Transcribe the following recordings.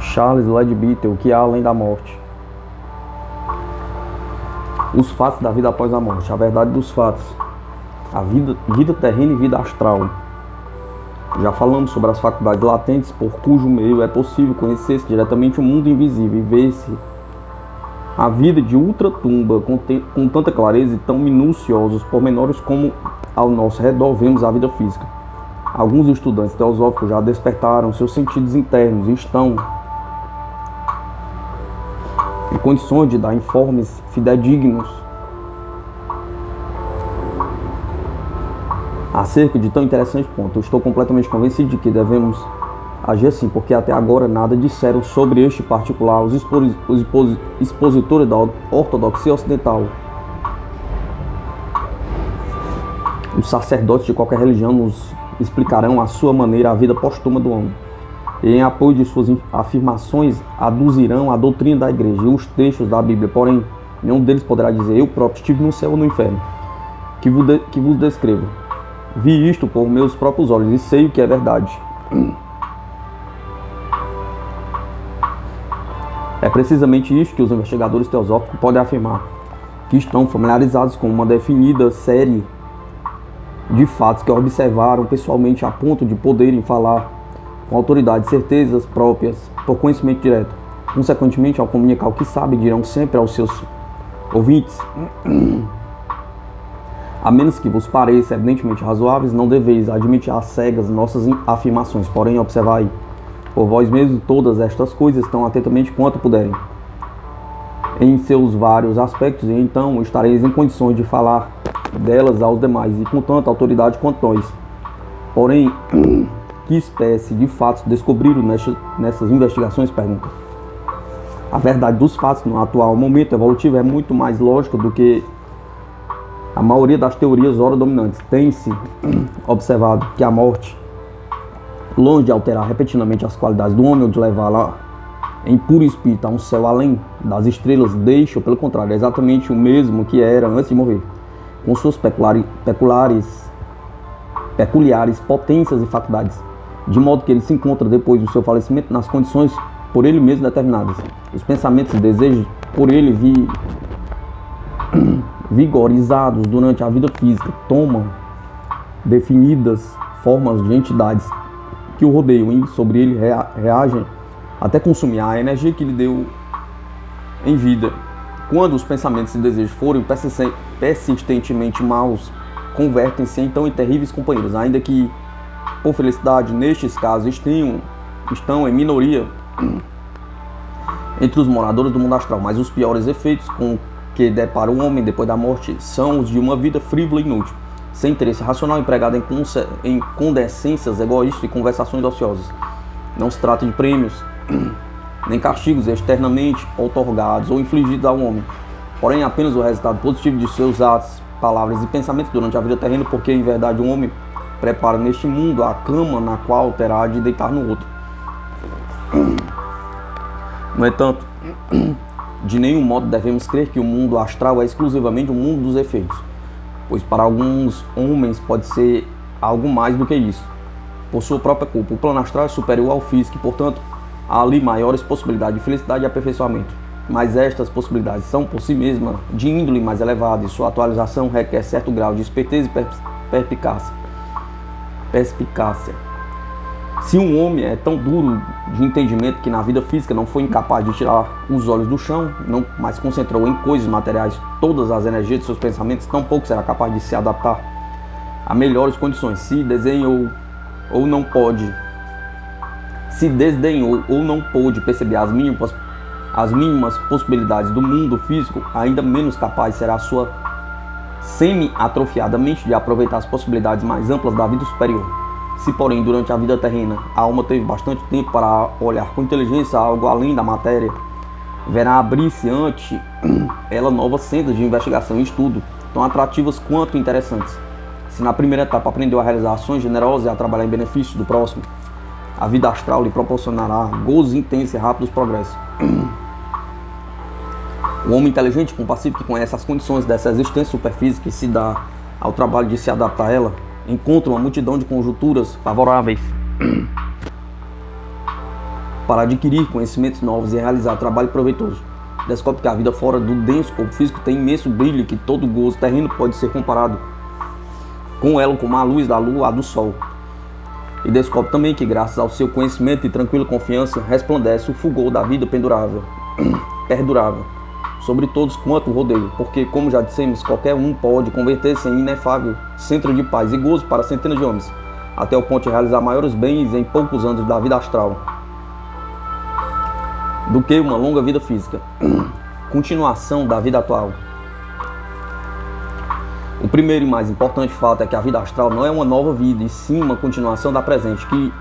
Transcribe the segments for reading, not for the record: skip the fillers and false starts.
Charles Leadbeater, O que há além da morte. Os fatos da vida após a morte, a verdade dos fatos, a vida terrena e vida astral. Já falamos sobre as faculdades latentes por cujo meio é possível conhecer-se diretamente o mundo invisível e ver-se a vida de ultratumba com tanta clareza e tão minuciosos pormenores como ao nosso redor vemos a vida física. Alguns estudantes teosóficos já despertaram seus sentidos internos e estão em condições de dar informes fidedignos acerca de tão interessante ponto. Eu estou completamente convencido de que devemos agir assim, porque até agora nada disseram sobre este particular os expositores da ortodoxia ocidental. Os sacerdotes de qualquer religião nos explicarão à sua maneira a vida póstuma do homem. E em apoio de suas afirmações aduzirão a doutrina da igreja e os textos da Bíblia, porém nenhum deles poderá dizer: eu próprio estive no céu ou no inferno, que vos descrevo. Vi isto por meus próprios olhos e sei o que é verdade. É precisamente isto que os investigadores teosóficos podem afirmar, que estão familiarizados com uma definida série de fatos que observaram pessoalmente a ponto de poderem falar com autoridade certezas próprias por conhecimento direto. Consequentemente, ao comunicar o que sabem, dirão sempre aos seus ouvintes: a menos que vos pareça evidentemente razoáveis, não deveis admitir às cegas nossas afirmações, porém observai por vós mesmos todas estas coisas tão atentamente quanto puderem, em seus vários aspectos, e então estareis em condições de falar delas aos demais, e com tanta autoridade quanto nós. Porém, que espécie de fatos descobriram nessas investigações? Pergunta. A verdade dos fatos no atual momento evolutivo é muito mais lógica do que a maioria das teorias ora dominantes. Tem-se observado que a morte, longe de alterar repetidamente as qualidades do homem ou de levá-la em puro espírito a um céu além das estrelas, deixa, pelo contrário, exatamente o mesmo que era antes de morrer, com suas peculiares potências e faculdades, de modo que ele se encontra depois do seu falecimento nas condições por ele mesmo determinadas. Os pensamentos e desejos por ele vigorizados durante a vida física tomam definidas formas de entidades que o rodeiam e sobre ele reagem até consumir a energia que lhe deu em vida. Quando os pensamentos e desejos forem persistentemente maus, convertem-se então em terríveis companheiros, ainda que, por felicidade, nestes casos estão em minoria entre os moradores do mundo astral, mas os piores efeitos com que depara o homem depois da morte são os de uma vida frívola e inútil, sem interesse racional, empregada em condescências egoístas e conversações ociosas. Não se trata de prêmios, nem castigos externamente outorgados ou infligidos ao homem, porém apenas o resultado positivo de seus atos, palavras e pensamentos durante a vida terrena, porque em verdade o homem prepara neste mundo a cama na qual terá de deitar no outro. No entanto, de nenhum modo devemos crer que o mundo astral é exclusivamente o mundo dos efeitos, pois para alguns homens pode ser algo mais do que isso. Por sua própria culpa, o plano astral é superior ao físico e, portanto, há ali maiores possibilidades de felicidade e aperfeiçoamento. Mas estas possibilidades são por si mesmas de índole mais elevada e sua atualização requer certo grau de esperteza e perspicácia. Se um homem é tão duro de entendimento que na vida física não foi incapaz de tirar os olhos do chão, não mais concentrou em coisas materiais todas as energias de seus pensamentos, tampouco será capaz de se adaptar a melhores condições. Se desdenhou ou não pôde perceber as mínimas possibilidades do mundo físico, ainda menos capaz será a sua semi-atrofiada mente de aproveitar as possibilidades mais amplas da vida superior. Se, porém, durante a vida terrena, a alma teve bastante tempo para olhar com inteligência algo além da matéria, verá abrir-se ante ela novas sendas de investigação e estudo, tão atrativas quanto interessantes. Se na primeira etapa aprendeu a realizar ações generosas e a trabalhar em benefício do próximo, a vida astral lhe proporcionará gozos intensos e rápidos progressos. O homem inteligente e compassivo que conhece as condições dessa existência superfísica e se dá ao trabalho de se adaptar a ela, encontra uma multidão de conjunturas favoráveis para adquirir conhecimentos novos e realizar trabalho proveitoso. Descobre que a vida fora do denso corpo físico tem imenso brilho e que todo gozo terreno pode ser comparado com ela como a luz da lua, a do sol. E descobre também que graças ao seu conhecimento e tranquila confiança resplandece o fulgor da vida perdurável sobre todos quanto o rodeiam, porque, como já dissemos, qualquer um pode converter-se em inefável centro de paz e gozo para centenas de homens, até o ponto de realizar maiores bens em poucos anos da vida astral do que uma longa vida física. Continuação da vida atual. O primeiro e mais importante fato é que a vida astral não é uma nova vida, e sim uma continuação da presente, que,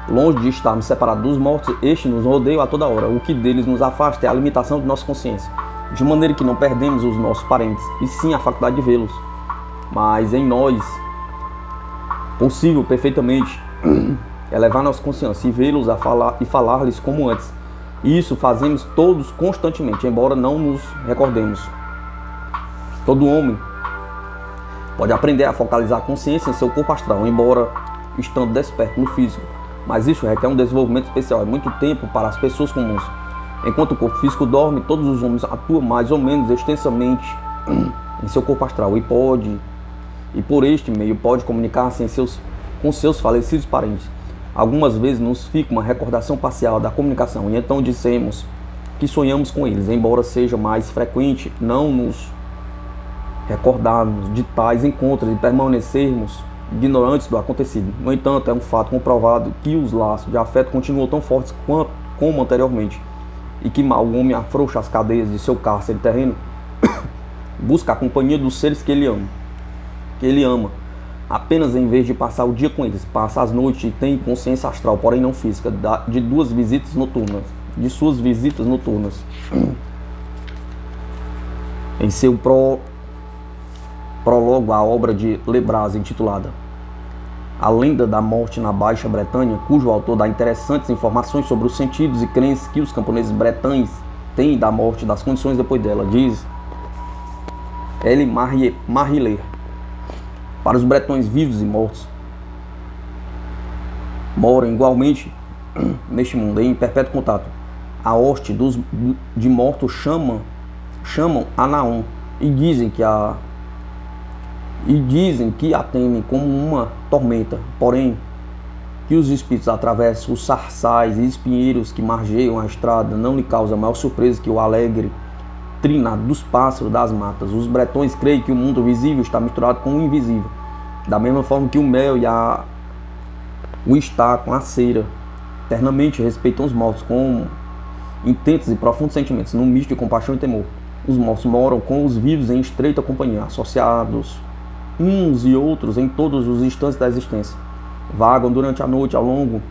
longe de estarmos separados dos mortos, estes nos rodeiam a toda hora. O que deles nos afasta é a limitação de nossa consciência, de maneira que não perdemos os nossos parentes, e sim a faculdade de vê-los. Mas em nós, possível perfeitamente elevar nossa consciência e vê-los e falar-lhes como antes. E isso fazemos todos constantemente, embora não nos recordemos. Todo homem pode aprender a focalizar a consciência em seu corpo astral, embora estando desperto no físico. Mas isso requer um desenvolvimento especial, é muito tempo para as pessoas comuns. Enquanto o corpo físico dorme, todos os homens atuam mais ou menos extensamente em seu corpo astral e por este meio pode comunicar-se com seus falecidos parentes. Algumas vezes nos fica uma recordação parcial da comunicação e então dissemos que sonhamos com eles, embora seja mais frequente não nos recordarmos de tais encontros e permanecermos ignorantes do acontecido. No entanto, é um fato comprovado que os laços de afeto continuam tão fortes como anteriormente, e que mal o homem afrouxa as cadeias de seu cárcere terreno, busca a companhia dos seres que ele ama, apenas em vez de passar o dia com eles, passa as noites e tem consciência astral, porém não física, de suas visitas noturnas. Em seu prólogo à obra de Le Bras, intitulada A Lenda da Morte na Baixa Bretanha, cujo autor dá interessantes informações sobre os sentidos e crenças que os camponeses bretanhos têm da morte e das condições depois dela, diz L. Marillet: para os bretões vivos e mortos, moram igualmente neste mundo em perpétuo contato. A hoste de mortos chamam a Naum e dizem que a temem como uma tormenta, porém que os espíritos atravessam os sarçais e espinheiros que margeiam a estrada não lhe causa maior surpresa que o alegre trinado dos pássaros das matas. Os bretões creem que o mundo visível está misturado com o invisível, da mesma forma que o mel o está com a cera. Eternamente respeitam os mortos com intensos e profundos sentimentos, num misto de compaixão e temor. Os mortos moram com os vivos em estreita companhia, associados uns e outros em todos os instantes da existência. Vagam durante a noite ao longo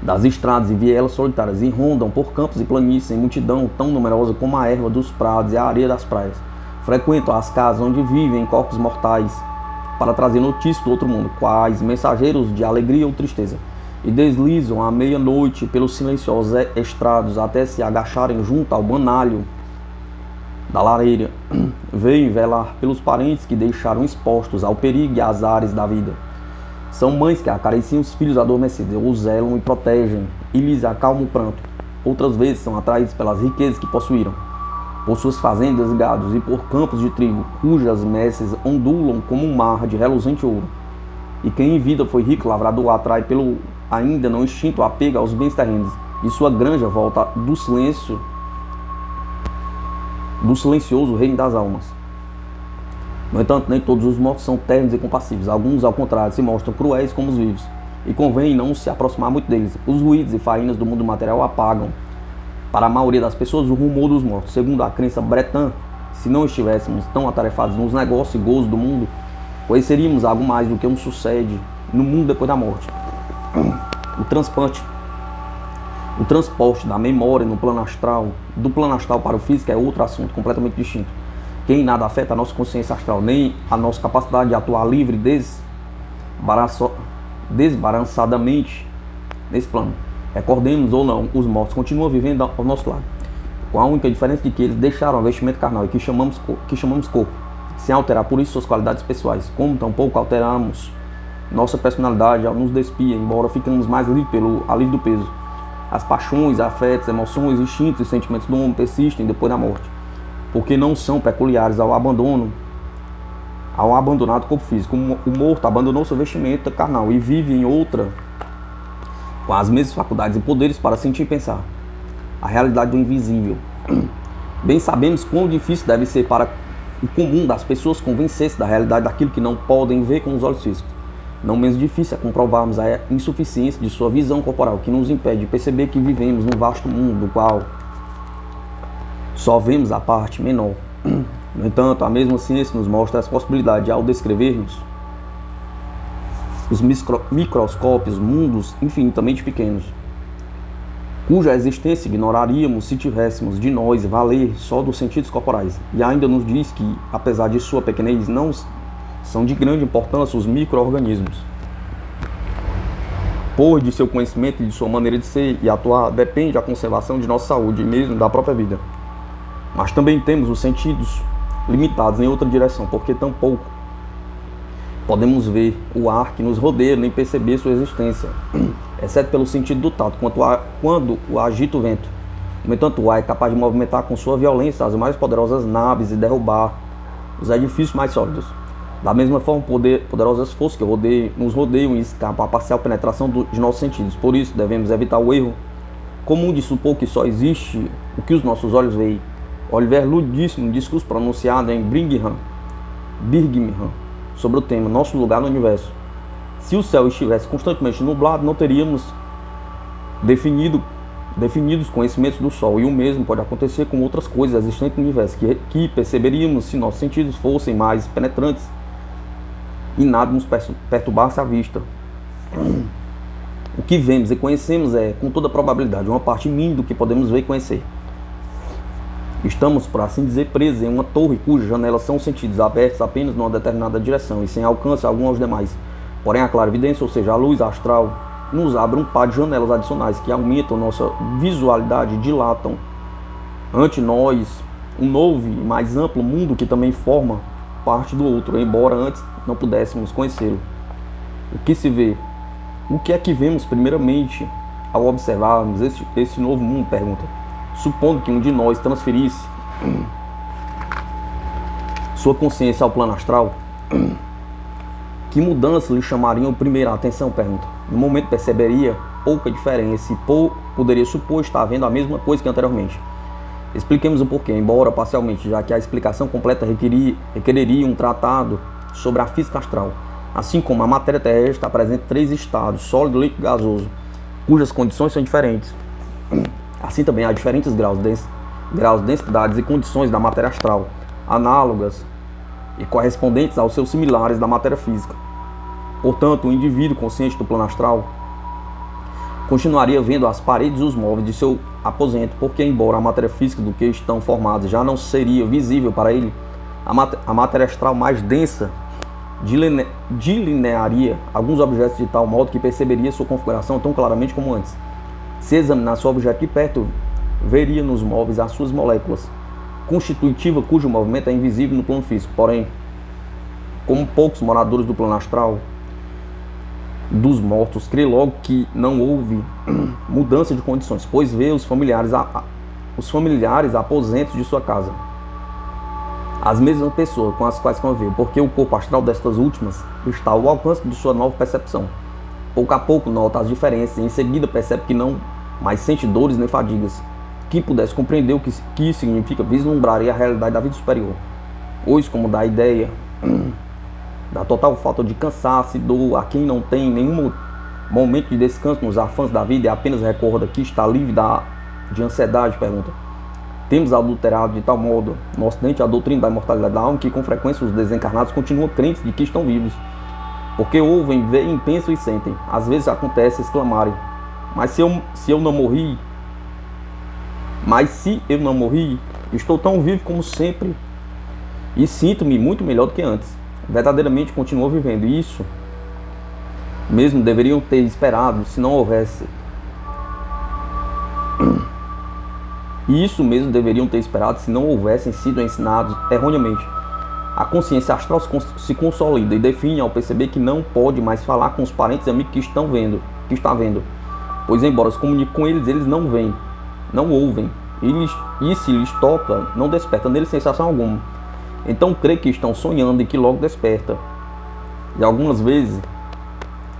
das estradas e vielas solitárias e rondam por campos e planícies em multidão tão numerosa como a erva dos prados e a areia das praias. Frequentam as casas onde vivem corpos mortais para trazer notícias do outro mundo, quais mensageiros de alegria ou tristeza, e deslizam à meia-noite pelos silenciosos estrados até se agacharem junto ao banalho da lareira. Veem velar pelos parentes que deixaram expostos ao perigo e azares da vida. São mães que acariciam os filhos adormecidos, os zelam e protegem, e lhes acalmam o pranto. Outras vezes são atraídos pelas riquezas que possuíram, por suas fazendas e gados, e por campos de trigo, cujas messes ondulam como um mar de reluzente ouro. E quem em vida foi rico lavrador atrai pelo ainda não extinto apego aos bens terrenos, e sua granja volta do silencioso reino das almas. No entanto, nem todos os mortos são ternos e compassivos. Alguns, ao contrário, se mostram cruéis como os vivos, e convém não se aproximar muito deles. Os ruídos e faínas do mundo material apagam, para a maioria das pessoas, o rumor dos mortos. Segundo a crença bretã, se não estivéssemos tão atarefados nos negócios e gozos do mundo, conheceríamos algo mais do que sucede no mundo depois da morte. O transporte da memória no plano astral, do plano astral para o físico, é outro assunto completamente distinto, que em nada afeta a nossa consciência astral, nem a nossa capacidade de atuar livre desbarançadamente nesse plano. Recordemos ou não, os mortos continuam vivendo ao nosso lado, com a única diferença de que eles deixaram o vestimento carnal e que chamamos corpo, sem alterar por isso suas qualidades pessoais, como tampouco alteramos nossa personalidade ao nos despir, embora ficamos mais livres pelo alívio do peso. As paixões, afetos, emoções, instintos e sentimentos do homem persistem depois da morte, porque não são peculiares ao abandonado corpo físico. O morto abandonou sua vestimenta carnal e vive em outra com as mesmas faculdades e poderes para sentir e pensar. A realidade do invisível. Bem sabemos quão difícil deve ser para o comum das pessoas convencer-se da realidade daquilo que não podem ver com os olhos físicos. Não menos difícil é comprovarmos a insuficiência de sua visão corporal, que nos impede de perceber que vivemos num vasto mundo do qual só vemos a parte menor. No entanto, a mesma ciência nos mostra as possibilidades ao descrever-nos os microscópios, mundos infinitamente pequenos, cuja existência ignoraríamos se tivéssemos de nós valer só dos sentidos corporais. E ainda nos diz que, apesar de sua pequenez, não são de grande importância os micro-organismos, pois de seu conhecimento e de sua maneira de ser e atuar depende a conservação de nossa saúde e mesmo da própria vida. Mas também temos os sentidos limitados em outra direção, porque tampouco podemos ver o ar que nos rodeia nem perceber sua existência, exceto pelo sentido do tato, quando o agita o vento. No entanto, o ar é capaz de movimentar com sua violência as mais poderosas naves e derrubar os edifícios mais sólidos. Da mesma forma, poderosas forças que nos rodeiam e escapam à parcial penetração de nossos sentidos. Por isso, devemos evitar o erro comum de supor que só existe o que os nossos olhos veem. Oliver Lud disse num discurso pronunciado em Birmingham, sobre o tema Nosso Lugar no Universo: se o céu estivesse constantemente nublado, não teríamos definidos conhecimentos do Sol, e o mesmo pode acontecer com outras coisas existentes no universo, que perceberíamos se nossos sentidos fossem mais penetrantes e nada nos perturbasse a vista. O que vemos e conhecemos é, com toda probabilidade, uma parte mínima do que podemos ver e conhecer. Estamos, por assim dizer, presos em uma torre cujas janelas são sentidos abertos apenas numa determinada direção e sem alcance algum aos demais. Porém, a clarividência, ou seja, a luz astral, nos abre um par de janelas adicionais que aumentam nossa visualidade e dilatam ante nós um novo e mais amplo mundo que também forma parte do outro, embora antes não pudéssemos conhecê-lo. O que se vê? O que é que vemos primeiramente ao observarmos esse novo mundo? Pergunta. Supondo que um de nós transferisse sua consciência ao plano astral, que mudanças lhe chamariam primeiro a atenção? Pergunta. No momento perceberia pouca diferença e poderia supor estar havendo a mesma coisa que anteriormente. Expliquemos o porquê, embora parcialmente, já que a explicação completa requereria um tratado sobre a física astral. Assim como a matéria terrestre apresenta 3 estados, sólido, líquido e gasoso, cujas condições são diferentes. Assim também há diferentes graus, densidades e condições da matéria astral, análogas e correspondentes aos seus similares da matéria física. Portanto, o indivíduo consciente do plano astral continuaria vendo as paredes e os móveis de seu aposento, porque embora a matéria física do que estão formados já não seria visível para ele, a matéria astral mais densa delinearia alguns objetos de tal modo que perceberia sua configuração tão claramente como antes. Se examinasse o objeto de perto, veria nos móveis as suas moléculas, constitutiva cujo movimento é invisível no plano físico. Porém, como poucos moradores do plano astral dos mortos, crê logo que não houve mudança de condições, pois vê os familiares aposentos de sua casa, as mesmas pessoas com as quais conviveu, porque o corpo astral destas últimas está ao alcance de sua nova percepção. Pouco a pouco nota as diferenças e em seguida percebe que não mais sente dores nem fadigas. Quem pudesse compreender o que isso significa, vislumbraria a realidade da vida superior. Pois, como dá a ideia da total falta de cansaço e dor a quem não tem nenhum momento de descanso nos afanos da vida e apenas recorda que está livre de ansiedade, pergunta. Temos adulterado de tal modo no Ocidente a doutrina da imortalidade da alma que com frequência os desencarnados continuam crentes de que estão vivos, porque ouvem, veem, pensam e sentem. Às vezes acontece exclamarem: Mas se eu não morri, estou tão vivo como sempre e sinto-me muito melhor do que antes. Verdadeiramente continuo vivendo. E isso mesmo deveriam ter esperado se não houvesse. Houvessem sido ensinados erroneamente. A consciência astral se consolida e define ao perceber que não pode mais falar com os parentes e amigos que está vendo. pois embora se comunique com eles, eles não veem, não ouvem, e se lhes toca, não desperta neles sensação alguma. Então crê que estão sonhando e que logo desperta. E algumas vezes,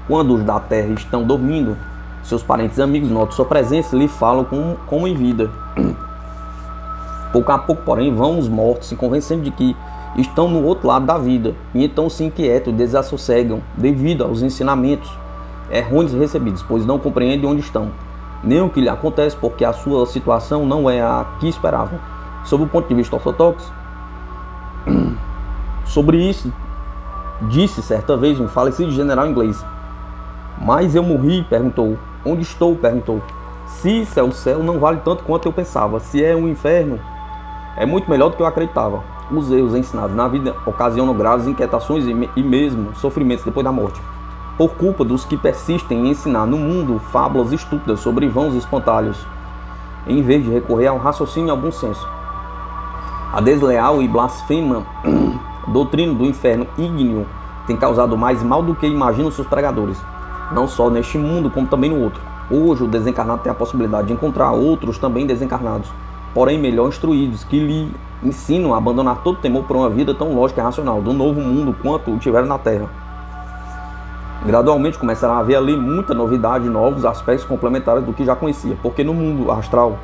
quando os da terra estão dormindo, seus parentes e amigos notam sua presença e lhe falam como em vida. Pouco a pouco, porém, vão os mortos se convencendo de que estão no outro lado da vida, e então se inquietam e desassossegam devido aos ensinamentos errôneos recebidos, pois não compreendem onde estão, nem o que lhe acontece, porque a sua situação não é a que esperavam. Sob o ponto de vista ortodoxo, sobre isso, disse certa vez um falecido general inglês: "Mas eu morri", perguntou. "Onde estou?", perguntou. "Se isso é o céu, não vale tanto quanto eu pensava. Se é um inferno, é muito melhor do que eu acreditava. Os erros ensinados na vida ocasionam graves inquietações e mesmo sofrimentos depois da morte, por culpa dos que persistem em ensinar no mundo fábulas estúpidas sobre vãos espantalhos, em vez de recorrer ao raciocínio e ao bom senso. A desleal e blasfema doutrina do inferno ígneo tem causado mais mal do que imaginam seus pregadores, não só neste mundo como também no outro. Hoje o desencarnado tem a possibilidade de encontrar outros também desencarnados, porém melhor instruídos, que lhe ensinam a abandonar todo temor por uma vida tão lógica e racional do novo mundo quanto o tiveram na Terra. Gradualmente começará a haver ali muita novidade e novos aspectos complementares do que já conhecia, porque no mundo astral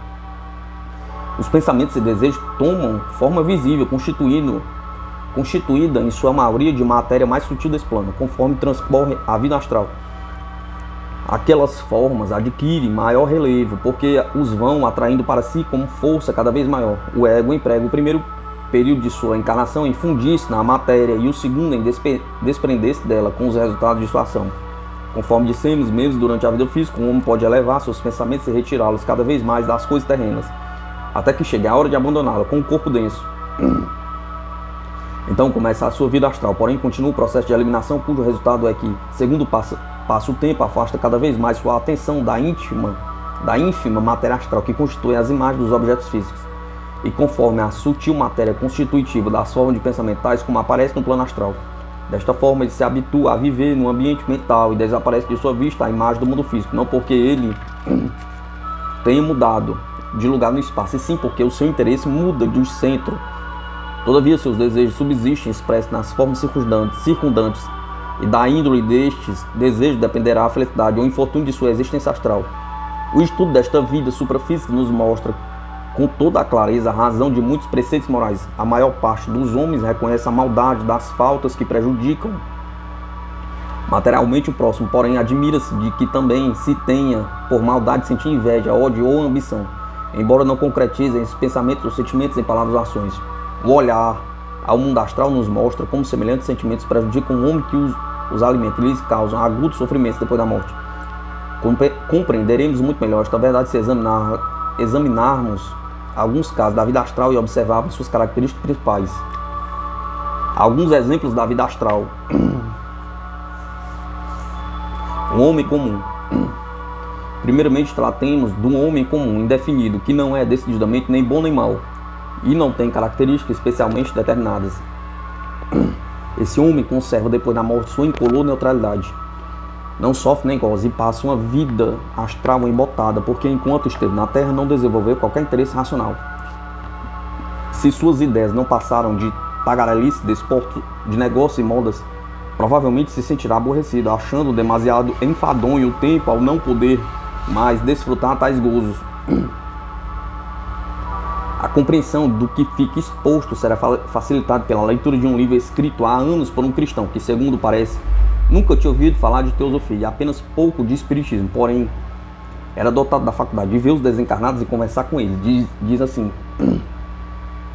os pensamentos e desejos tomam forma visível, constituída em sua maioria de matéria mais sutil desse plano, conforme transcorre a vida astral. Aquelas formas adquirem maior relevo, porque os vão atraindo para si como força cada vez maior. O ego emprega o primeiro período de sua encarnação em fundir-se na matéria e o segundo em desprender-se dela com os resultados de sua ação. Conforme dissemos, mesmo durante a vida física, o homem pode elevar seus pensamentos e retirá-los cada vez mais das coisas terrenas, até que chegue a hora de abandoná-la com o corpo denso. Então começa a sua vida astral, porém continua o processo de eliminação, cujo resultado é que, segundo passa o tempo, afasta cada vez mais sua atenção da ínfima matéria astral que constitui as imagens dos objetos físicos, e conforme a sutil matéria constitutiva das formas de pensamento tais como aparece no plano astral. Desta forma ele se habitua a viver no ambiente mental e desaparece de sua vista a imagem do mundo físico, não porque ele tenha mudado de lugar no espaço, e sim porque o seu interesse muda de centro. Todavia seus desejos subsistem expressos nas formas circundantes, e da índole destes desejos dependerá a felicidade ou infortúnio de sua existência astral. O estudo desta vida suprafísica nos mostra com toda a clareza a razão de muitos preceitos morais. A maior parte dos homens reconhece a maldade das faltas que prejudicam materialmente o próximo, porém admira-se de que também se tenha por maldade sentir inveja, ódio ou ambição, embora não concretizem esses pensamentos ou sentimentos em palavras ou ações. O olhar ao mundo astral nos mostra como semelhantes sentimentos prejudicam o homem que os alimenta e lhes causam agudos sofrimentos depois da morte. Compreenderemos muito melhor esta verdade se examinarmos alguns casos da vida astral e observarmos suas características principais. Alguns exemplos da vida astral. Um homem comum. Primeiramente tratemos de um homem comum, indefinido, que não é decididamente nem bom nem mau, e não tem características especialmente determinadas. Esse homem conserva depois da morte sua incolor neutralidade. Não sofre nem goza e passa uma vida astral embotada, porque enquanto esteve na Terra não desenvolveu qualquer interesse racional. Se suas ideias não passaram de tagarelice, desporto, de negócio e modas, provavelmente se sentirá aborrecido, achando demasiado enfadonho o tempo ao não poder mais desfrutar tais gozos. A compreensão do que fica exposto será facilitada pela leitura de um livro escrito há anos por um cristão que, segundo parece, nunca tinha ouvido falar de teosofia e apenas pouco de espiritismo, porém era dotado da faculdade de ver os desencarnados e conversar com eles. Diz assim: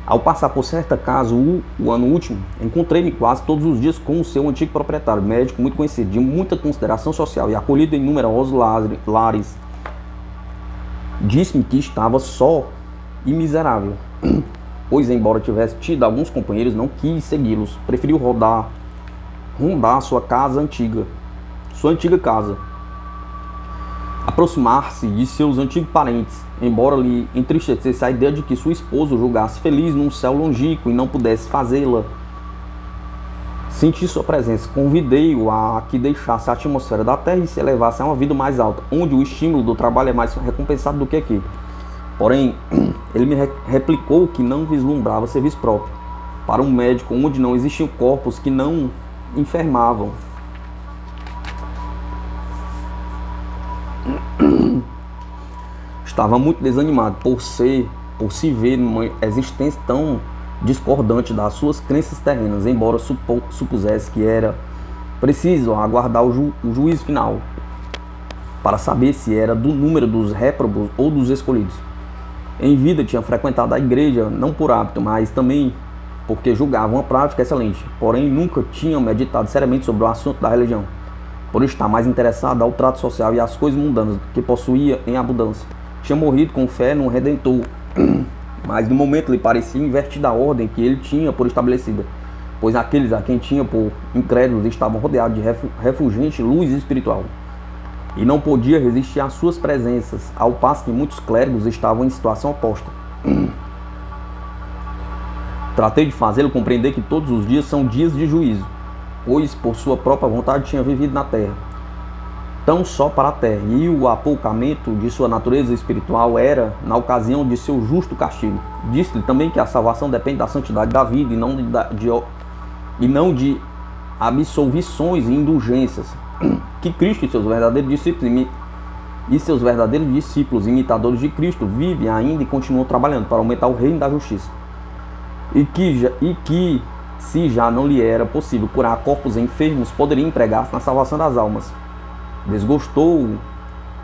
ao passar por certa casa o ano último, encontrei-me quase todos os dias com o seu antigo proprietário, médico muito conhecido, de muita consideração social e acolhido em numerosos lares. Disse-me que estava só e miserável, pois embora tivesse tido alguns companheiros, não quis segui-los, preferiu rondar sua antiga casa, aproximar-se de seus antigos parentes, embora lhe entristecesse a ideia de que sua esposa o julgasse feliz num céu longínquo e não pudesse fazê-la Senti sua presença, convidei-o a que deixasse a atmosfera da Terra e se elevasse a uma vida mais alta, onde o estímulo do trabalho é mais recompensado do que aqui. Porém, ele me replicou que não vislumbrava serviço próprio para um médico onde não existiam corpos que não enfermavam. Estava muito desanimado por se ver numa existência tão discordante das suas crenças terrenas, embora supusesse que era preciso aguardar o juízo final para saber se era do número dos réprobos ou dos escolhidos. Em vida tinha frequentado a igreja, não por hábito, mas também porque julgava uma prática excelente, porém nunca tinha meditado seriamente sobre o assunto da religião, por estar mais interessado ao trato social e às coisas mundanas que possuía em abundância. Tinha morrido com fé no Redentor, mas no momento lhe parecia invertida a ordem que ele tinha por estabelecida, pois aqueles a quem tinha por incrédulos estavam rodeados de refulgente luz espiritual, e não podia resistir às suas presenças, ao passo que muitos clérigos estavam em situação oposta. Tratei de fazê-lo compreender que todos os dias são dias de juízo, pois por sua própria vontade tinha vivido na terra, tão só para a terra, e o apoucamento de sua natureza espiritual era na ocasião de seu justo castigo. Disse-lhe também que a salvação depende da santidade da vida e não de absolvições e indulgências, que Cristo e seus verdadeiros discípulos imitadores de Cristo vivem ainda e continuam trabalhando para aumentar o reino da justiça, e que se já não lhe era possível curar corpos enfermos, poderia empregar-se na salvação das almas. Desgostou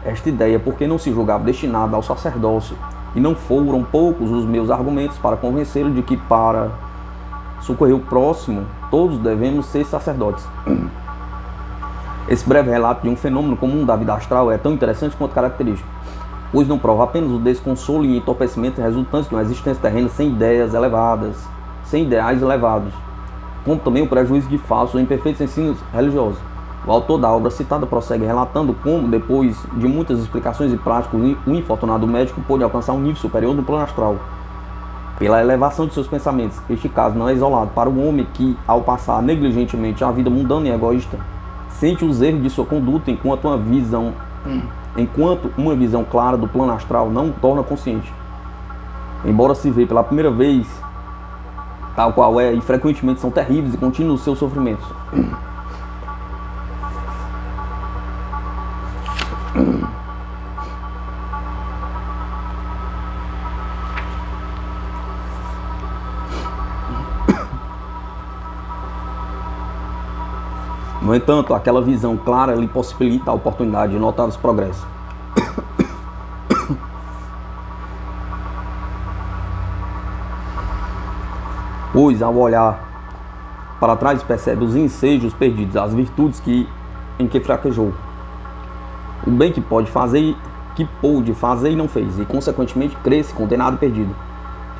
esta ideia porque não se julgava destinado ao sacerdócio, e não foram poucos os meus argumentos para convencê-lo de que para socorrer o próximo todos devemos ser sacerdotes. Esse breve relato de um fenômeno comum da vida astral é tão interessante quanto característico, pois não prova apenas o desconsolo e entorpecimento resultantes de uma existência terrena sem ideais elevados, como também o prejuízo de falsos ou imperfeitos ensinos religiosos. O autor da obra citada prossegue relatando como, depois de muitas explicações e práticas, o infortunado médico pôde alcançar um nível superior no plano astral, pela elevação de seus pensamentos. Este caso não é isolado para o homem que, ao passar negligentemente a vida mundana e egoísta, sente os erros de sua conduta enquanto uma visão clara do plano astral não o torna consciente. Embora se vê pela primeira vez tal qual é, e frequentemente são terríveis e contínuos os seus sofrimentos. No entanto, aquela visão clara lhe possibilita a oportunidade de notar os progressos. Pois, ao olhar para trás, percebe os ensejos perdidos, as virtudes em que fraquejou, o bem que pôde fazer e não fez, e consequentemente cresce condenado e perdido.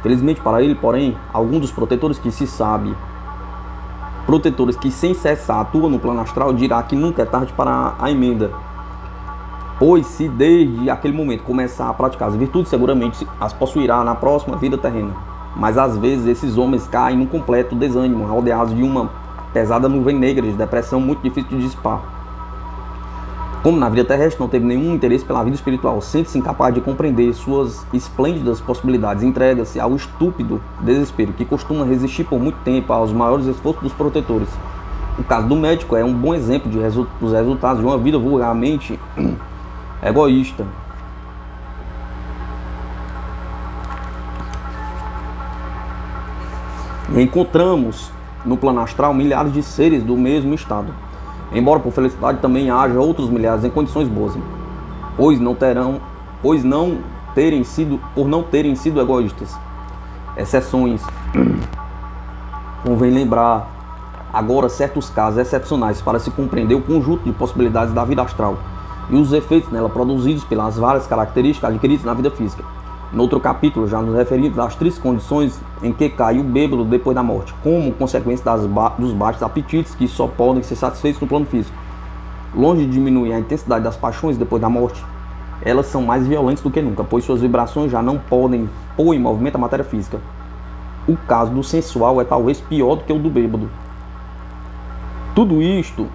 Felizmente para ele, porém, algum dos protetores que sem cessar atuam no plano astral dirá que nunca é tarde para a emenda, pois se desde aquele momento começar a praticar as virtudes, seguramente as possuirá na próxima vida terrena. Mas às vezes esses homens caem num completo desânimo, rodeados de uma pesada nuvem negra de depressão muito difícil de dissipar. Como na vida terrestre não teve nenhum interesse pela vida espiritual, sente-se incapaz de compreender suas esplêndidas possibilidades, entrega-se ao estúpido desespero que costuma resistir por muito tempo aos maiores esforços dos protetores. O caso do médico é um bom exemplo dos resultados de uma vida vulgarmente egoísta. E encontramos no plano astral milhares de seres do mesmo estado, embora por felicidade também haja outros milhares em condições boas, por não terem sido egoístas. Exceções. Convém lembrar agora certos casos excepcionais para se compreender o conjunto de possibilidades da vida astral e os efeitos nela produzidos pelas várias características adquiridas na vida física. No outro capítulo já nos referimos às tristes condições em que cai o bêbado depois da morte, como consequência dos baixos apetites que só podem ser satisfeitos no plano físico. Longe de diminuir a intensidade das paixões depois da morte, elas são mais violentas do que nunca, pois suas vibrações já não podem pôr em movimento a matéria física. O caso do sensual é talvez pior do que o do bêbado. Tudo isto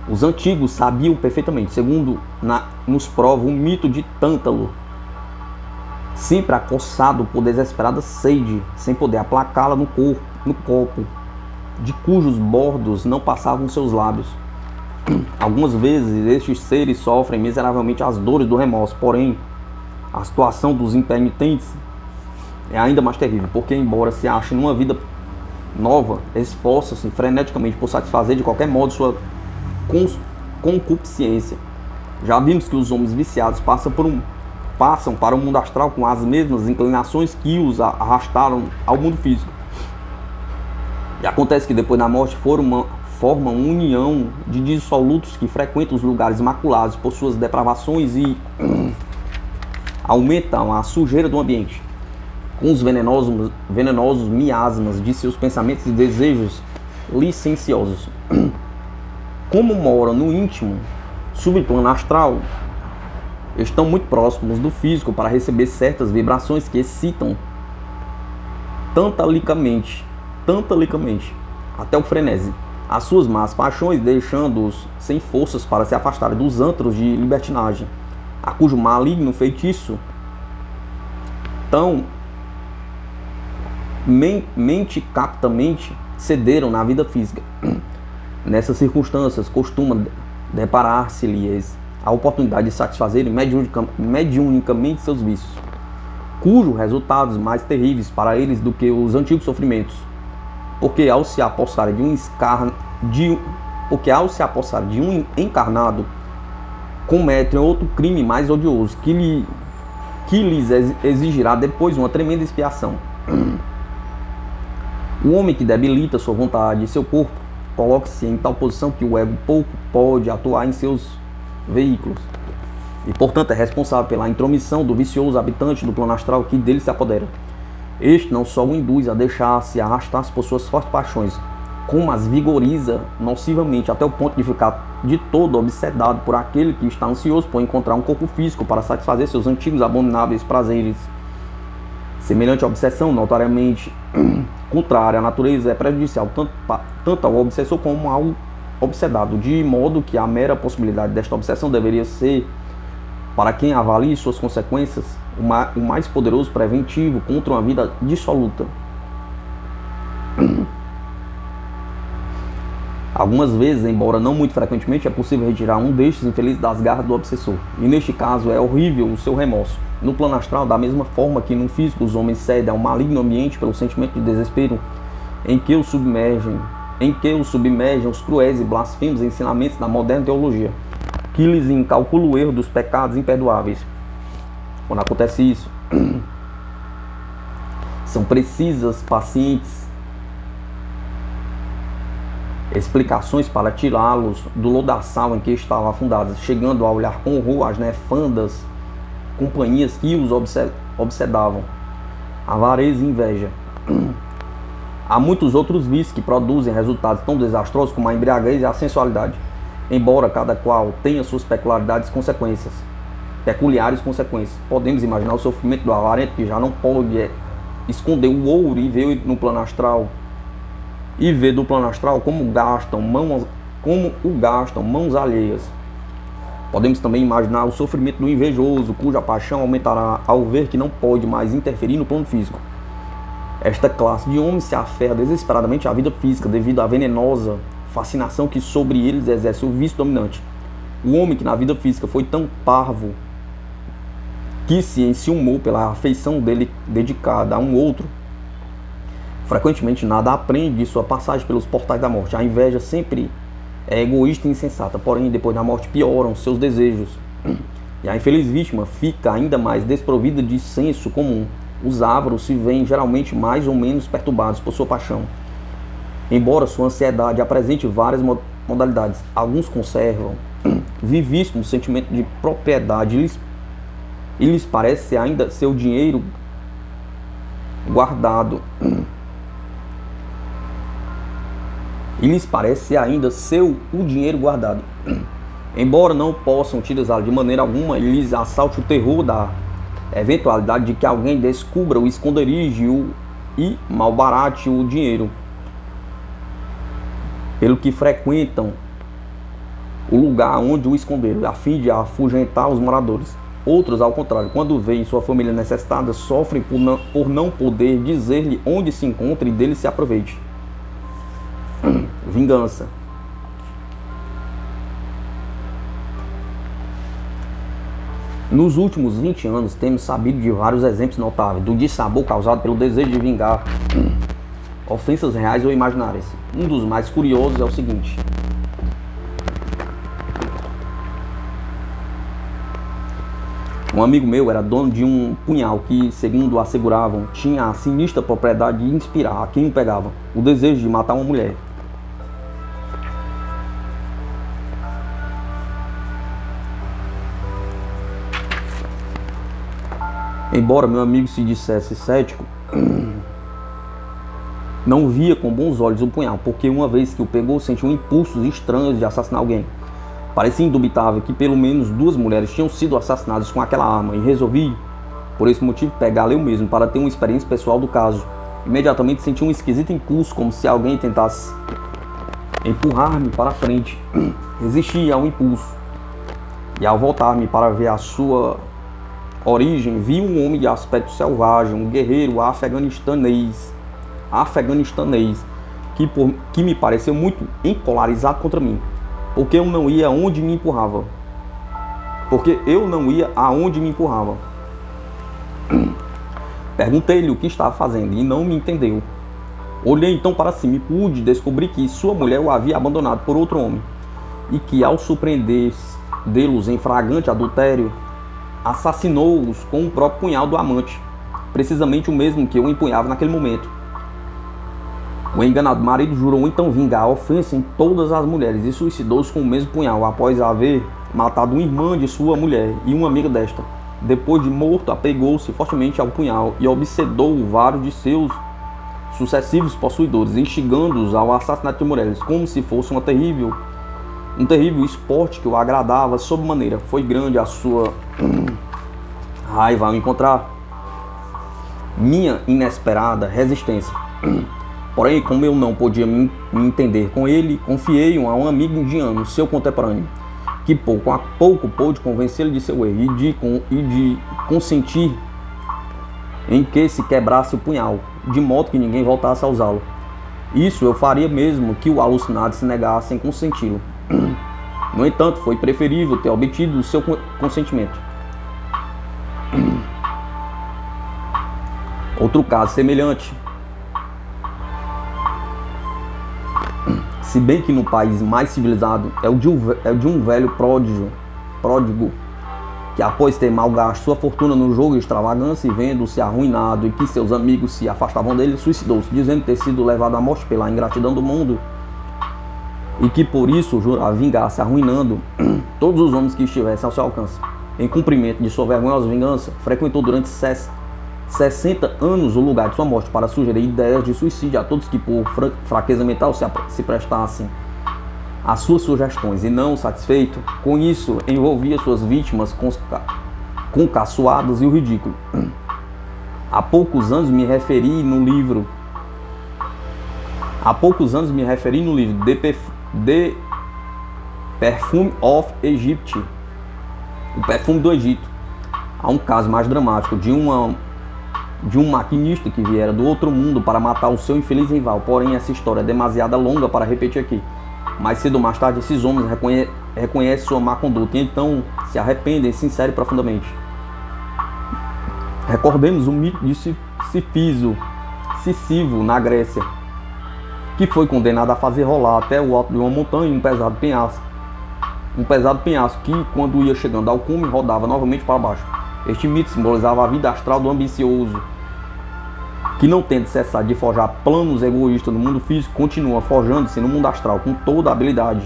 os antigos sabiam perfeitamente, segundo nos prova o mito de Tântalo, sempre acossado por desesperada sede, sem poder aplacá-la no copo, de cujos bordos não passavam seus lábios. Algumas vezes estes seres sofrem miseravelmente as dores do remorso, porém a situação dos impenitentes é ainda mais terrível, porque embora se achem numa vida nova, esforçam-se freneticamente por satisfazer de qualquer modo sua concupiscência. Já vimos que os homens viciados passam para o mundo astral com as mesmas inclinações que os arrastaram ao mundo físico. E acontece que depois da morte formam uma união de dissolutos que frequentam os lugares maculados por suas depravações e aumentam a sujeira do ambiente com os venenosos miasmas de seus pensamentos e desejos licenciosos. Como moram no íntimo subplano astral, estão muito próximos do físico para receber certas vibrações que excitam tantalicamente até o frenesi as suas más paixões, deixando-os sem forças para se afastarem dos antros de libertinagem, a cujo maligno feitiço tão mentecaptamente cederam na vida física. Nessas circunstâncias, costuma deparar-se-lhes a oportunidade de satisfazerem mediunicamente seus vícios, cujos resultados mais terríveis para eles do que os antigos sofrimentos, porque ao se apossarem de um encarnado, cometem outro crime mais odioso, que lhes exigirá depois uma tremenda expiação. O homem que debilita sua vontade e seu corpo coloca-se em tal posição que o ego pouco pode atuar em seus veículos e, portanto, é responsável pela intromissão do vicioso habitante do plano astral que dele se apodera. Este não só o induz a deixar-se arrastar por suas fortes paixões, como as vigoriza nocivamente até o ponto de ficar de todo obsedado por aquele que está ansioso por encontrar um corpo físico para satisfazer seus antigos abomináveis prazeres. Semelhante obsessão, notoriamente contrária à natureza, é prejudicial tanto ao obsessor como ao obsedado, de modo que a mera possibilidade desta obsessão deveria ser, para quem avalie suas consequências, o mais poderoso preventivo contra uma vida dissoluta. Algumas vezes, embora não muito frequentemente, é possível retirar um destes infelizes das garras do obsessor, e neste caso é horrível o seu remorso. No plano astral, da mesma forma que no físico os homens cedem a um maligno ambiente pelo sentimento de desespero em que os submergem os cruéis e blasfemos ensinamentos da moderna teologia, que lhes incalcula o erro dos pecados imperdoáveis. Quando acontece isso, são precisas, pacientes explicações para tirá-los do lodaçal em que estavam afundados, chegando a olhar com horror as nefandas companhias que os obsedavam, avareza e inveja. Há muitos outros vícios que produzem resultados tão desastrosos como a embriaguez e a sensualidade, embora cada qual tenha suas peculiares consequências. Podemos imaginar o sofrimento do avarento que já não pode esconder o ouro e ver do plano astral como o gastam mãos alheias. Podemos também imaginar o sofrimento do invejoso, cuja paixão aumentará ao ver que não pode mais interferir no plano físico. Esta classe de homens se aferra desesperadamente à vida física devido à venenosa fascinação que sobre eles exerce o vício dominante. O homem que na vida física foi tão parvo que se enciumou pela afeição dele dedicada a um outro, frequentemente nada aprende de sua passagem pelos portais da morte. A inveja sempre é egoísta e insensata, porém depois da morte pioram seus desejos e a infeliz vítima fica ainda mais desprovida de senso comum. Os ávaros se veem geralmente mais ou menos perturbados por sua paixão, embora sua ansiedade apresente várias modalidades. Alguns conservam vivíssimo sentimento de propriedade e lhes parece ser ainda seu dinheiro guardado. Embora não possam utilizá-lo de maneira alguma, lhes assalte o terror da eventualidade de que alguém descubra o esconderijo e malbarate o dinheiro. pelo que frequentam o lugar onde o esconderam, a fim de afugentar os moradores. Outros, ao contrário, quando veem sua família necessitada, sofrem por não poder dizer-lhe onde se encontra e dele se aproveite. Vingança. Nos últimos 20 anos, temos sabido de vários exemplos notáveis do dissabor causado pelo desejo de vingar ofensas reais ou imaginárias. Um dos mais curiosos é o seguinte: um amigo meu era dono de um punhal que, segundo asseguravam, tinha a sinistra propriedade de inspirar a quem o pegava o desejo de matar uma mulher. Embora meu amigo se dissesse cético, não via com bons olhos o punhal, porque uma vez que o pegou, sentiu impulsos estranhos de assassinar alguém. Parecia indubitável que pelo menos 2 mulheres tinham sido assassinadas com aquela arma e resolvi, por esse motivo, pegá-la eu mesmo para ter uma experiência pessoal do caso. Imediatamente senti um esquisito impulso, como se alguém tentasse empurrar-me para frente. Resisti ao impulso e, ao voltar-me para ver a sua origem, vi um homem de aspecto selvagem, um guerreiro afeganistanês, que me pareceu muito encolarizado contra mim, porque eu não ia aonde me empurrava. Perguntei-lhe o que estava fazendo e não me entendeu. Olhei então para cima e pude descobrir que sua mulher o havia abandonado por outro homem e que, ao surpreendê-los em flagrante adultério, assassinou-os com o próprio punhal do amante, precisamente o mesmo que eu empunhava naquele momento. O enganado marido jurou então vingar a ofensa em todas as mulheres e suicidou-se com o mesmo punhal após haver matado uma irmã de sua mulher e uma amiga desta. Depois de morto, apegou-se fortemente ao punhal e obsedou vários de seus sucessivos possuidores, instigando-os ao assassinato de mulheres, como se fosse um terrível esporte que o agradava sobremaneira. Foi grande a sua raiva ao encontrar minha inesperada resistência. Porém, como eu não podia me entender com ele, confiei-o a um amigo indiano, seu contemporâneo, que pouco a pouco pôde convencê-lo de seu erro e de consentir em que se quebrasse o punhal, de modo que ninguém voltasse a usá-lo. Isso eu faria mesmo que o alucinado se negasse em consenti-lo. No entanto, foi preferível ter obtido o seu consentimento. Outro caso semelhante. Se bem que no país mais civilizado é o de um velho pródigo, que após ter malgasto sua fortuna no jogo e extravagância e vendo-se arruinado e que seus amigos se afastavam dele, suicidou-se, dizendo ter sido levado à morte pela ingratidão do mundo e que por isso jurava vingar-se, arruinando todos os homens que estivessem ao seu alcance. Em cumprimento de sua vergonhosa vingança, frequentou durante 60 anos o lugar de sua morte para sugerir ideias de suicídio a todos que por fraqueza mental se prestassem às suas sugestões, e não satisfeito com isso, envolvia suas vítimas com caçoadas e o ridículo. Há poucos anos me referi no livro The Perfume of Egypt, o perfume do Egito. Há um caso mais dramático de um maquinista que viera do outro mundo para matar o seu infeliz rival. Porém, essa história é demasiado longa para repetir aqui. Mais cedo ou mais tarde, esses homens reconhecem sua má conduta e então se arrependem sincero e profundamente. Recordemos o mito de Sísifo na Grécia, que foi condenado a fazer rolar até o alto de uma montanha um pesado penhasco que, quando ia chegando ao cume, rodava novamente para baixo. Este mito simbolizava a vida astral do ambicioso, que, não tendo cessado de forjar planos egoístas no mundo físico, continua forjando-se no mundo astral com toda a habilidade,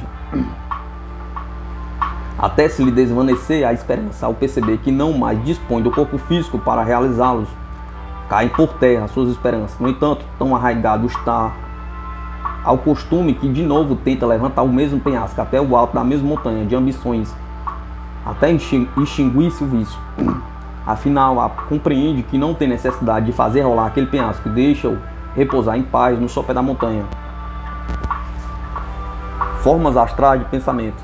até se lhe desvanecer a esperança ao perceber que não mais dispõe do corpo físico para realizá-los. Caem por terra suas esperanças. No entanto, tão arraigado está ao costume que de novo tenta levantar o mesmo penhasco até o alto da mesma montanha de ambições, até extinguir-se o vício. Afinal, compreende que não tem necessidade de fazer rolar aquele penhasco e deixa-o repousar em paz no sopé da montanha. Formas astrais de pensamento.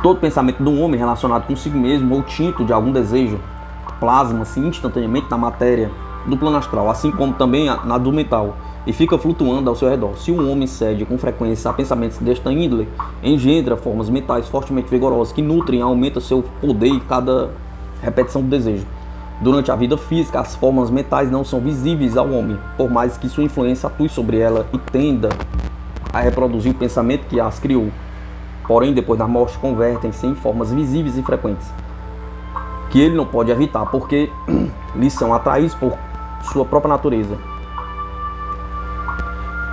Todo pensamento do homem relacionado consigo mesmo ou tinto de algum desejo plasma-se instantaneamente na matéria do plano astral, assim como também na do mental, e fica flutuando ao seu redor. Se um homem cede com frequência a pensamentos desta índole, engendra formas mentais fortemente vigorosas que nutrem e aumentam seu poder em cada repetição do desejo. Durante a vida física, as formas mentais não são visíveis ao homem, por mais que sua influência atue sobre ela e tenda a reproduzir o pensamento que as criou. Porém, depois da morte, convertem-se em formas visíveis e frequentes, que ele não pode evitar, porque lhes são atraídos por sua própria natureza.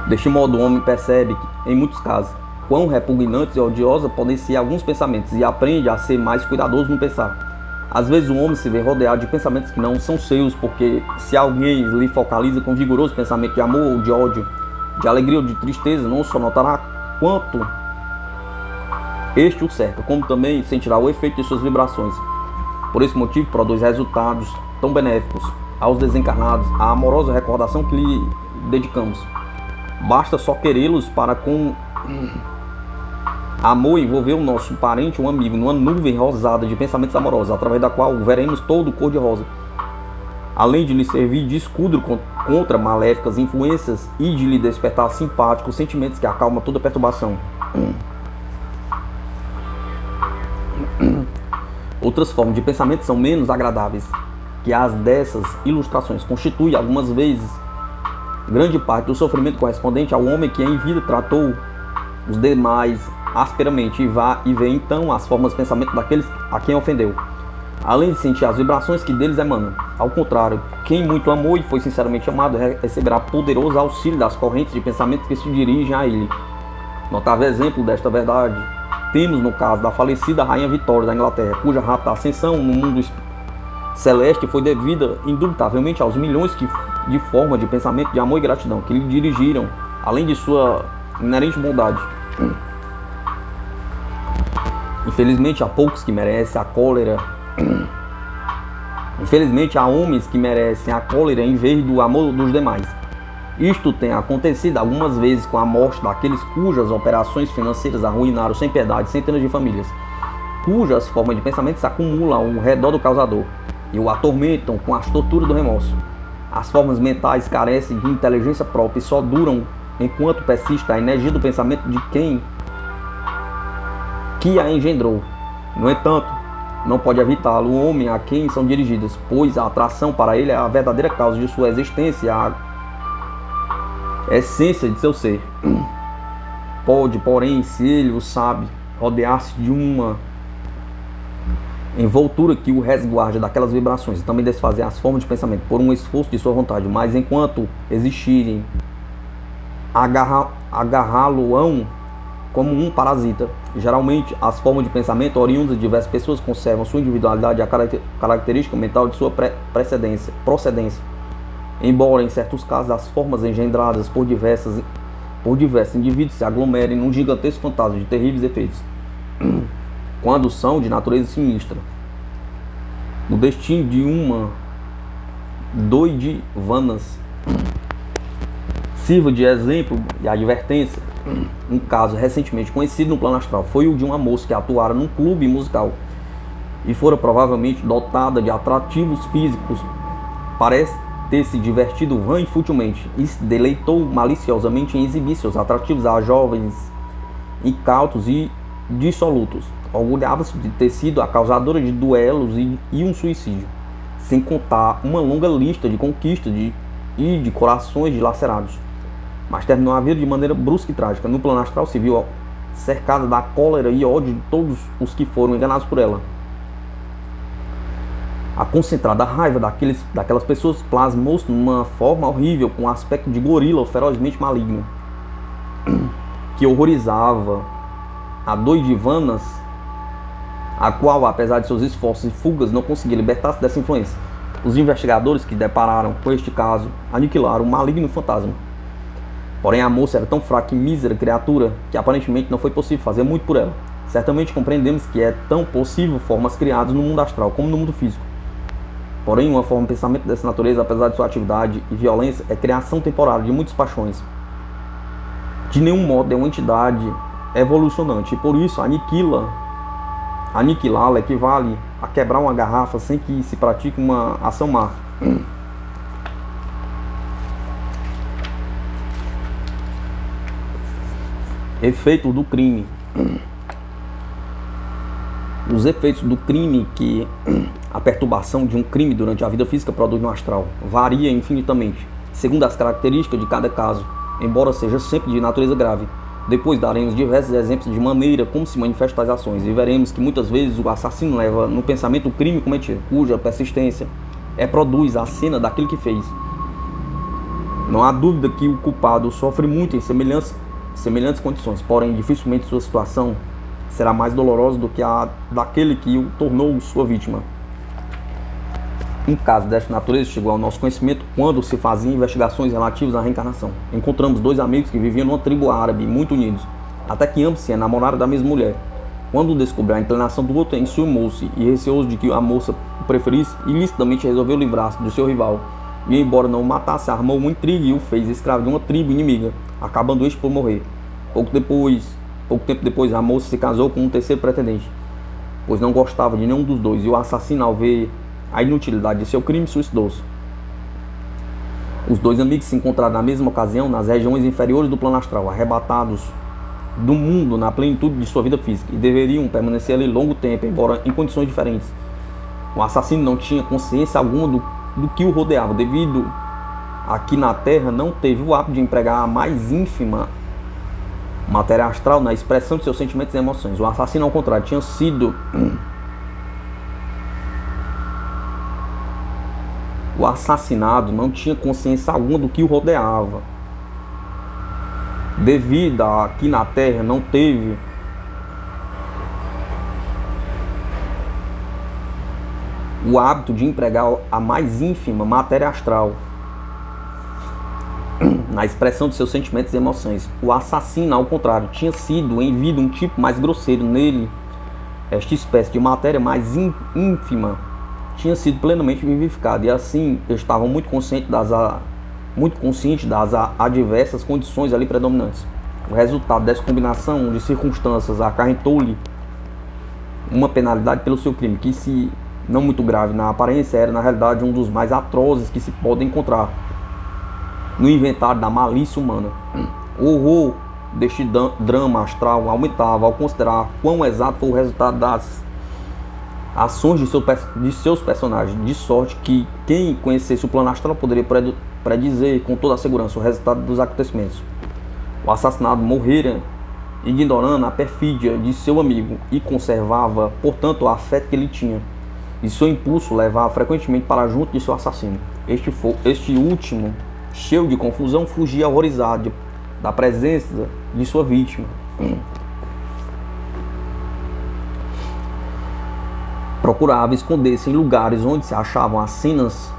Deste modo, o homem percebe que, em muitos casos, quão repugnantes e odiosos podem ser alguns pensamentos e aprende a ser mais cuidadoso no pensar. Às vezes, o homem se vê rodeado de pensamentos que não são seus, porque se alguém lhe focaliza com vigoroso pensamento de amor ou de ódio, de alegria ou de tristeza, não só notará quanto este o cerca, como também sentirá o efeito de suas vibrações. Por esse motivo, produz resultados tão benéficos aos desencarnados a amorosa recordação que lhe dedicamos. Basta só querê-los para com amor envolver o nosso parente ou amigo numa nuvem rosada de pensamentos amorosos, através da qual veremos todo cor-de-rosa, além de lhe servir de escudo contra maléficas influências e de lhe despertar simpáticos sentimentos que acalmam toda perturbação. Outras formas de pensamento são menos agradáveis que as dessas ilustrações. Constitui algumas vezes grande parte do sofrimento correspondente ao homem que em vida tratou os demais asperamente e vê então as formas de pensamento daqueles a quem ofendeu, além de sentir as vibrações que deles emanam. Ao contrário, quem muito amou e foi sinceramente amado receberá poderoso auxílio das correntes de pensamento que se dirigem a ele. Notável exemplo desta verdade temos no caso da falecida Rainha Vitória da Inglaterra, cuja rápida ascensão no mundo celeste foi devida indubitavelmente aos milhões de formas de pensamento de amor e gratidão que lhe dirigiram, além de sua inerente bondade. Infelizmente, há poucos que merecem a cólera. Infelizmente, há homens que merecem a cólera em vez do amor dos demais. Isto tem acontecido algumas vezes com a morte daqueles cujas operações financeiras arruinaram sem piedade centenas de famílias, cujas formas de pensamento se acumulam ao redor do causador e o atormentam com as torturas do remorso. As formas mentais carecem de inteligência própria e só duram enquanto persiste a energia do pensamento de quem que a engendrou. No entanto, não pode evitá-lo o homem a quem são dirigidas, pois a atração para ele é a verdadeira causa de sua existência, a essência de seu ser. Pode, porém, se ele o sabe, rodear-se de uma envoltura que o resguarde daquelas vibrações e também desfazer as formas de pensamento por um esforço de sua vontade, mas enquanto existirem, agarrá-lo-ão como um parasita. Geralmente, as formas de pensamento oriundas de diversas pessoas conservam sua individualidade e a característica mental de sua procedência. Embora, em certos casos, as formas engendradas por diversos indivíduos se aglomerem num gigantesco fantasma de terríveis efeitos, quando são de natureza sinistra. O destino de uma doidivanas sirva de exemplo e advertência. Um caso recentemente conhecido no plano astral foi o de uma moça que atuara num clube musical e fora provavelmente dotada de atrativos físicos. Parece ter se divertido vã e futilmente e se deleitou maliciosamente em exibir seus atrativos a jovens incautos e dissolutos. Orgulhava-se de ter sido a causadora de duelos e um suicídio, sem contar uma longa lista de conquistas e de corações dilacerados. Mas terminou a vida de maneira brusca e trágica. No plano astral se viu cercada da cólera e ódio de todos os que foram enganados por ela. A concentrada raiva daquelas pessoas plasmou-se numa forma horrível, com um aspecto de gorila ferozmente maligno, que horrorizava a doidivanas, a qual, apesar de seus esforços e fugas, não conseguia libertar-se dessa influência. Os investigadores que depararam com este caso aniquilaram o maligno fantasma. Porém, a moça era tão fraca e mísera criatura que aparentemente não foi possível fazer muito por ela. Certamente compreendemos que é tão possível formas criadas no mundo astral como no mundo físico. Porém, uma forma de pensamento dessa natureza, apesar de sua atividade e violência, é criação temporária de muitas paixões. de nenhum modo é uma entidade evolucionante, e por isso aniquilá-la equivale a quebrar uma garrafa sem que se pratique uma ação má. Efeito do crime. Os efeitos do crime que a perturbação de um crime durante a vida física produz no astral varia infinitamente, segundo as características de cada caso, embora seja sempre de natureza grave. Depois daremos diversos exemplos de maneira como se manifestam as ações e veremos que muitas vezes o assassino leva no pensamento o crime cometido, cuja persistência reproduz a cena daquele que fez. Não há dúvida que o culpado sofre muito em semelhantes condições, porém dificilmente sua situação será mais dolorosa do que a daquele que o tornou sua vítima. Um caso desta natureza chegou ao nosso conhecimento quando se faziam investigações relativas à reencarnação. Encontramos dois amigos que viviam numa tribo árabe, muito unidos, até que ambos se enamoraram da mesma mulher. Quando descobriu a inclinação do outro, enciumou-se e, receoso de que a moça o preferisse, ilicitamente resolveu livrar-se do seu rival. E, embora não o matasse, armou uma intriga e o fez escravo de uma tribo inimiga, acabando este por morrer. Pouco tempo depois, a moça se casou com um terceiro pretendente, pois não gostava de nenhum dos dois, e o assassino, ao ver a inutilidade de seu crime, suicidou-se. Os dois amigos se encontraram na mesma ocasião nas regiões inferiores do plano astral, arrebatados do mundo na plenitude de sua vida física, e deveriam permanecer ali longo tempo, embora em condições diferentes. O assassino não tinha consciência alguma do que o rodeava, devido a que na Terra não teve o hábito de empregar a mais ínfima matéria astral na expressão de seus sentimentos e emoções. O assassino, ao contrário, tinha sido o assassinado não tinha consciência alguma do que o rodeava, devido a que na Terra não teve o hábito de empregar a mais ínfima matéria astral na expressão de seus sentimentos e emoções. O assassino, ao contrário, tinha sido em vida um tipo mais grosseiro. Nele, esta espécie de matéria mais ínfima tinha sido plenamente vivificada, e assim estavam muito consciente das adversas condições ali predominantes. O resultado dessa combinação de circunstâncias acarretou-lhe uma penalidade pelo seu crime, que, se não muito grave na aparência, era na realidade um dos mais atrozes que se pode encontrar no inventário da malícia humana. O horror deste drama astral aumentava ao considerar quão exato foi o resultado das ações de seus personagens, de sorte que quem conhecesse o plano astral poderia predizer com toda a segurança o resultado dos acontecimentos. O assassinado morrera ignorando a perfídia de seu amigo e conservava, portanto, o afeto que ele tinha, e seu impulso levava frequentemente para junto de seu assassino. Este último, cheio de confusão, fugia horrorizado da presença de sua vítima. Procurava esconder-se em lugares onde se achavam as cenas,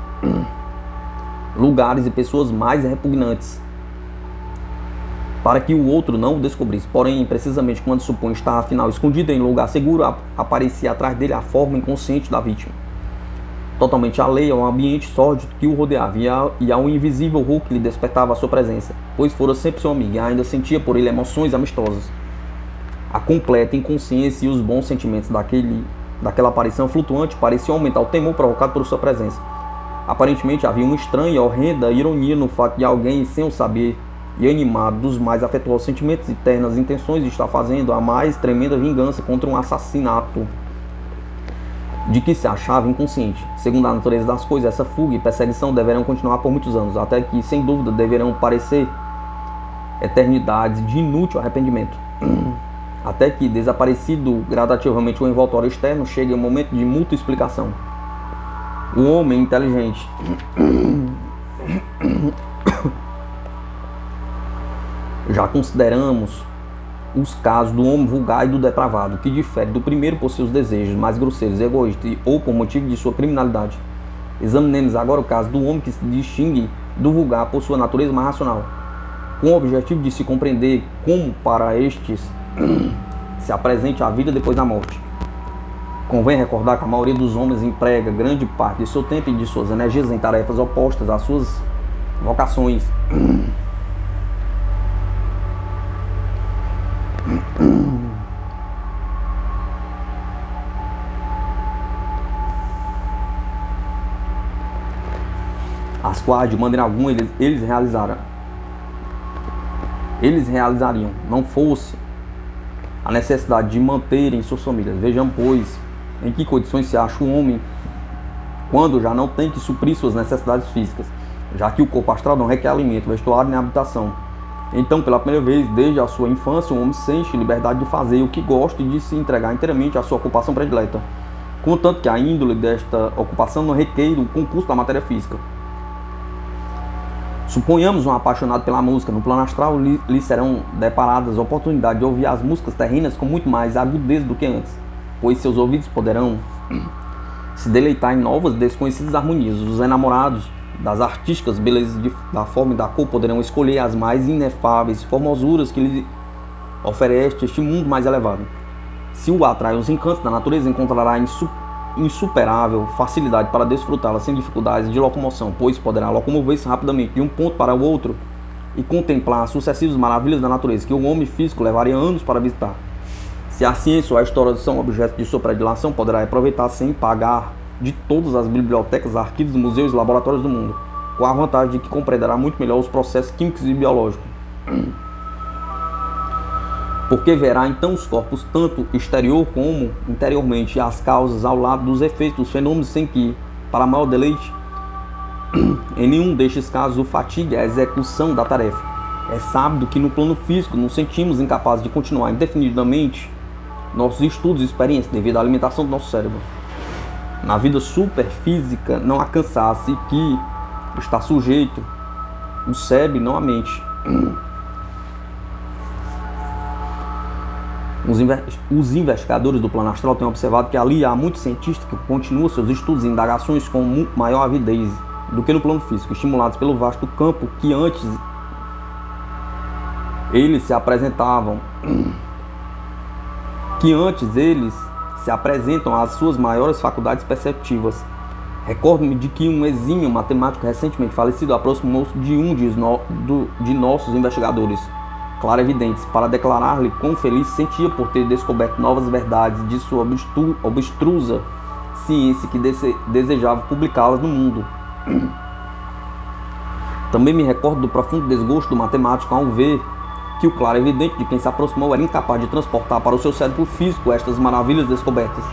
lugares e pessoas mais repugnantes, para que o outro não o descobrisse. Porém, precisamente quando supunha estar afinal escondido em lugar seguro, aparecia atrás dele a forma inconsciente da vítima, totalmente alheia ao ambiente sórdido que o rodeava e ao invisível horror que lhe despertava a sua presença, pois fora sempre seu amigo e ainda sentia por ele emoções amistosas. A completa inconsciência e os bons sentimentos daquela aparição flutuante pareciam aumentar o temor provocado por sua presença. Aparentemente havia uma estranha e horrenda ironia no fato de alguém, sem o saber e animado dos mais afetuosos sentimentos e ternas intenções, estar fazendo a mais tremenda vingança contra um assassinato de que se achava inconsciente. Segundo a natureza das coisas, essa fuga e perseguição deverão continuar por muitos anos, até que, sem dúvida, deverão parecer eternidades de inútil arrependimento. Até que, desaparecido gradativamente o envoltório externo, chegue o momento de mútua explicação. O homem inteligente já consideramos os casos do homem vulgar e do depravado, que difere do primeiro por seus desejos mais grosseiros, egoístas ou por motivo de sua criminalidade. Examinemos agora o caso do homem que se distingue do vulgar por sua natureza mais racional, com o objetivo de se compreender como para estes se apresente a vida depois da morte. Convém recordar que a maioria dos homens emprega grande parte de seu tempo e de suas energias em tarefas opostas às suas vocações. as quais de maneira alguma eles realizariam, não fosse a necessidade de manterem suas famílias. Vejam, pois, em que condições se acha o homem quando já não tem que suprir suas necessidades físicas, já que o corpo astral não requer alimento, vestuário nem habitação. Então, pela primeira vez desde a sua infância, o homem sente liberdade de fazer o que gosta e de se entregar inteiramente à sua ocupação predileta, contanto que a índole desta ocupação não requeira o concurso da matéria física. Suponhamos um apaixonado pela música. No plano astral lhe serão deparadas oportunidades de ouvir as músicas terrenas com muito mais agudeza do que antes, pois seus ouvidos poderão se deleitar em novas desconhecidas harmonias. Os enamorados das artísticas belezas da forma e da cor poderão escolher as mais inefáveis formosuras que lhe oferece este mundo mais elevado. Se o atrai os encantos da natureza, encontrará insuperável facilidade para desfrutá-la sem dificuldades de locomoção, pois poderá locomover-se rapidamente de um ponto para o outro e contemplar as sucessivas maravilhas da natureza que o homem físico levaria anos para visitar. Se a ciência ou a história são objetos de sua predileção, poderá aproveitar sem pagar de todas as bibliotecas, arquivos, museus e laboratórios do mundo, com a vantagem de que compreenderá muito melhor os processos químicos e biológicos. Porque verá então os corpos, tanto exterior como interiormente, e as causas ao lado dos efeitos dos fenômenos, sem que, para maior deleite, em nenhum destes casos o fatigue a execução da tarefa. É sábio que no plano físico nos sentimos incapazes de continuar indefinidamente nossos estudos e experiências devido à alimentação do nosso cérebro. Na vida superfísica não há cansaço, e que está sujeito o cérebro e não a mente. Os investigadores do plano astral têm observado que ali há muitos cientistas que continuam seus estudos e indagações com muito maior avidez do que no plano físico, estimulados pelo vasto campo que antes eles se apresentam às suas maiores faculdades perceptivas. Recordo-me de que um exímio matemático recentemente falecido aproximou-se de um de nossos investigadores clarividentes para declarar-lhe quão feliz se sentia por ter descoberto novas verdades de sua obstrusa ciência, que desejava publicá-las no mundo. Também me recordo do profundo desgosto do matemático ao ver que o clarividente de quem se aproximou era incapaz de transportar para o seu cérebro físico estas maravilhas descobertas,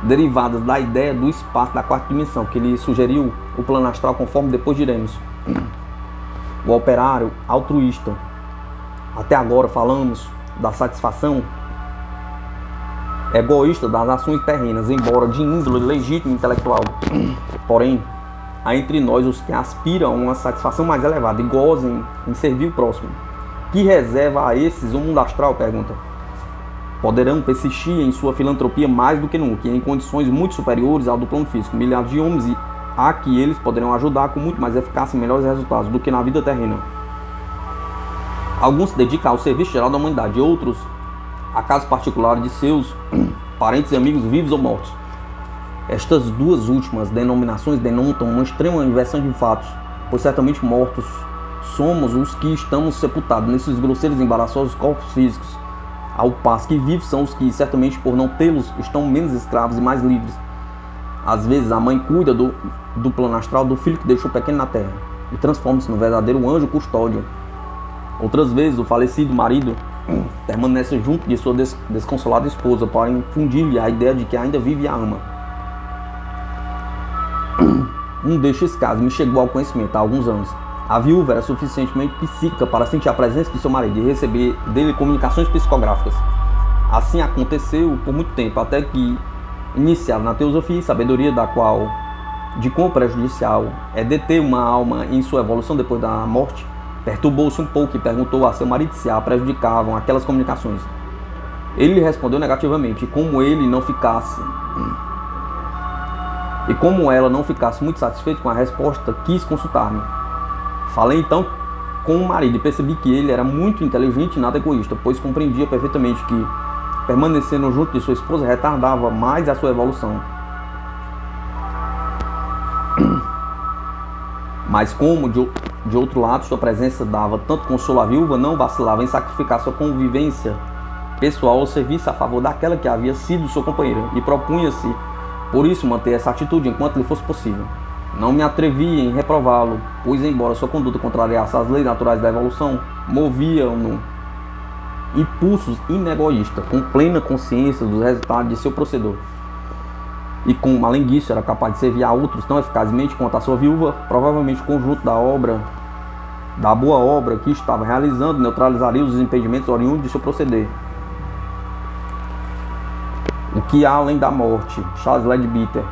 derivadas da ideia do espaço da quarta dimensão, que lhe sugeriu o plano astral, conforme depois diremos. O operário altruísta. Até agora falamos da satisfação egoísta das ações terrenas, embora de índole legítima e intelectual. Porém, há entre nós os que aspiram a uma satisfação mais elevada e gozem em servir o próximo. Que reserva a esses o mundo astral? Pergunta. Poderão persistir em sua filantropia mais do que nunca, em condições muito superiores ao do plano físico. Milhares de homens a que eles poderão ajudar com muito mais eficácia e melhores resultados do que na vida terrena. Alguns se dedicam ao serviço geral da humanidade, outros a casos particulares de seus parentes e amigos vivos ou mortos. Estas duas últimas denominações denotam uma extrema inversão de fatos, pois certamente mortos somos os que estamos sepultados nesses grosseiros e embaraçosos corpos físicos, ao passo que vivos são os que, certamente por não tê-los, estão menos escravos e mais livres. Às vezes a mãe cuida do plano astral do filho que deixou pequeno na terra e transforma-se no verdadeiro anjo custódio. Outras vezes o falecido marido permanece junto de sua desconsolada esposa para infundir-lhe a ideia de que ainda vive e a ama. Um destes casos me chegou ao conhecimento há alguns anos. A viúva era suficientemente psíquica para sentir a presença de seu marido e receber dele comunicações psicográficas. Assim aconteceu por muito tempo, até que, iniciada na teosofia e sabedoria da qual, de quão prejudicial é deter uma alma em sua evolução depois da morte, perturbou-se um pouco e perguntou a seu marido se a prejudicavam aquelas comunicações. Ele lhe respondeu negativamente, e como ela não ficasse muito satisfeita com a resposta, quis consultar-me. Falei então com o marido e percebi que ele era muito inteligente e nada egoísta, pois compreendia perfeitamente que, permanecendo junto de sua esposa, retardava mais a sua evolução. Mas como, de outro lado, sua presença dava tanto consolo à viúva, não vacilava em sacrificar sua convivência pessoal ao serviço a favor daquela que havia sido sua companheira, e propunha-se Por isso, manter essa atitude enquanto lhe fosse possível. Não me atrevi em reprová-lo, pois, embora sua conduta contrariasse as leis naturais da evolução, movia-no impulsos inegoístas, com plena consciência dos resultados de seu proceder. E com malenguice era capaz de servir a outros tão eficazmente quanto a sua viúva. Provavelmente o conjunto da boa obra que estava realizando neutralizaria os impedimentos oriundos de seu proceder. O que há além da morte? Charles Leadbeater.